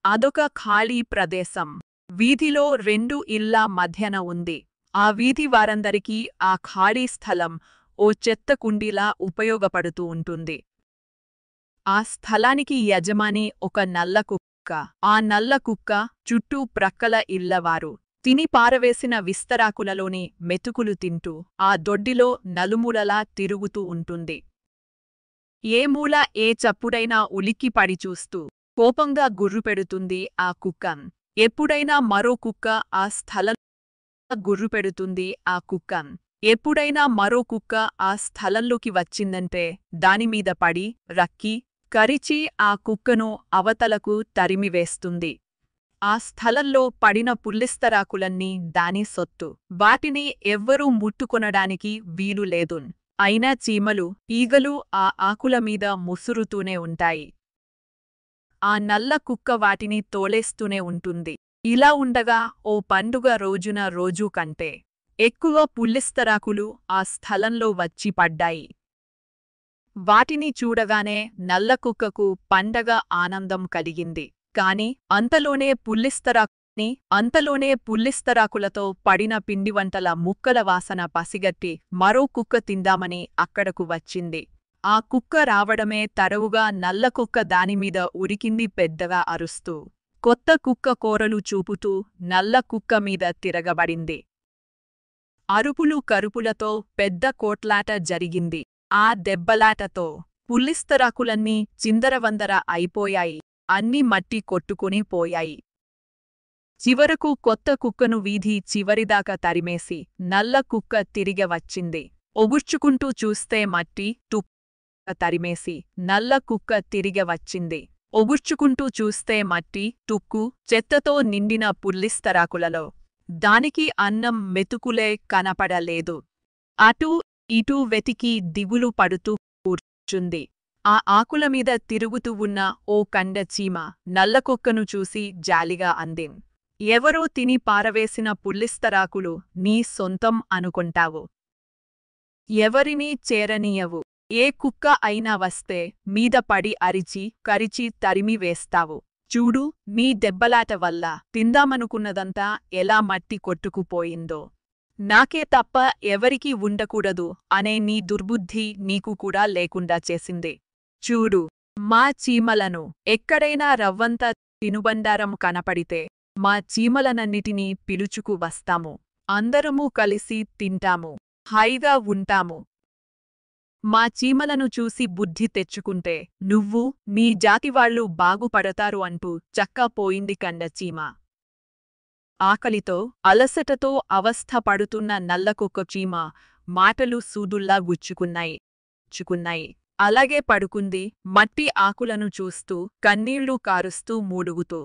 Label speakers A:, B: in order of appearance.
A: అదొక ఖాళీ ప్రదేశం. వీధిలో 2 ఇళ్ల మధ్యన ఉంది. ఆ వీధి వారందరికీ ఆ ఖాళీ స్థలం ఓ చెత్త కుండీలా ఉపయోగపడుతూ ఉంటుంది. ఆ స్థలానికి యజమాని ఒక నల్ల కుక్క. ఆ నల్ల కుక్క చుట్టూ ప్రక్కల ఇళ్లవారు తిని పారవేసిన విస్తరాకులలోని మెతుకులు తింటూ ఆ దొడ్డిలో నలుమూలలా తిరుగుతూ ఉంటుంది. ఏ మూల ఏ చప్పుడైనా ఉలిక్కిపడి చూస్తూ కోపంగా గుర్రుపెడుతుంది ఆ కుక్క. ఎప్పుడైనా మరో కుక్క ఆ స్థలంలో గుర్రుపెడుతుంది ఆ కుక్క. ఎప్పుడైనా మరో కుక్క ఆ స్థలంలోకి వచ్చిందంటే దానిమీద పడి రక్కి కరిచి ఆ కుక్కను అవతలకు తరిమివేస్తుంది. ఆ స్థలంలో పడిన పుల్లిస్తరాకులన్నీ దాని సొత్తు. వాటిని ఎవ్వరూ ముట్టుకొనడానికి వీలు లేదు. అయినా చీమలు ఈగలు ఆ ఆకులమీద ముసురుతూనే ఉంటాయి. ఆ నల్ల కుక్క వాటిని తోలేస్తూనే ఉంటుంది. ఇలా ఉండగా ఓ పండుగ రోజున రోజూ కంటే ఎక్కువ పుల్లిస్తరాకులు ఆ స్థలంలో వచ్చి పడ్డాయి. వాటిని చూడగానే నల్ల కుక్కకు పండగ ఆనందం కలిగింది. కాని అంతలోనే పుల్లిస్తరాకులతో పడిన పిండివంటల ముక్కల వాసన పసిగట్టి మరో కుక్క తిందామని అక్కడకు వచ్చింది. ఆ కుక్క రావడమే తడవుగా నల్ల కుక్క దానిమీద ఉరికింది పెద్దగా అరుస్తూ. కొత్త కుక్క కోరలు చూపుతూ నల్ల కుక్క మీద తిరగబడింది. అరుపులు కరుపులతో పెద్ద కోట్లాట జరిగింది. ఆ దెబ్బలాటతో పుల్లిస్తరాకులన్నీ చిందరవందర అయిపోయాయి. అన్నీ మట్టి కొట్టుకుని పోయాయి. చివరకు కొత్త కుక్కను వీధి చివరిదాకా తరిమేసి నల్ల కుక్క తిరిగి వచ్చింది. ఒగుర్చుకుంటూ చూస్తే మట్టి తుక్కు తరిమేసి నల్ల కుక్క తిరిగి వచ్చింది. ఒగుర్చుకుంటూ చూస్తే మట్టి తుక్కు చెత్తతో నిండిన పుల్లిస్తరాకులలో దానికి అన్నం మెతుకులే కనపడలేదు. అటూ ఇటూ వెతికి దిగులు పడుతూ కూర్చుంది. ఆ ఆకులమీద తిరుగుతూ ఉన్న ఓ కండ చీమ నల్లకుక్కను చూసి జాలిగా అంది. ఎవరో తిని పారవేసిన పుల్లిస్తరాకులు నీ సొంతం అనుకుంటావు. ఎవరినీ చేరనీయవు. ఏ కుక్క అయినా వస్తే మీద పడి అరిచి కరిచి తరిమి వేస్తావు. చూడు నీ దెబ్బలాట వల్ల తిందామనుకున్నదంతా ఎలా మట్టి కొట్టుకుపోయిందో. నాకే తప్ప ఎవరికీ ఉండకూడదు అనే నీ దుర్బుద్ధి నీకు కూడా లేకుండా చేసింది. చూడు మా చీమలను ఎక్కడైనా రవ్వంత తినుబండారం కనపడితే మా చీమలనన్నిటినీ పిలుచుకు వస్తాము. అందరమూ కలిసి తింటాము. హాయిగా ఉంటాము. మా చీమలను చూసి బుద్ధి తెచ్చుకుంటే నువ్వు మీ జాతివాళ్లు బాగుపడతారు అంటూ చక్కా పోయింది కండ చీమ. ఆకలితో అలసటతో అవస్థ పడుతున్న నల్లకుక్క చీమ మాటలు సూదుల్లా గుచ్చుకున్నాయి. అలాగే పడుకుంది మట్టి ఆకులను చూస్తూ కన్నీళ్లు కారుస్తూ మూలుగుతూ.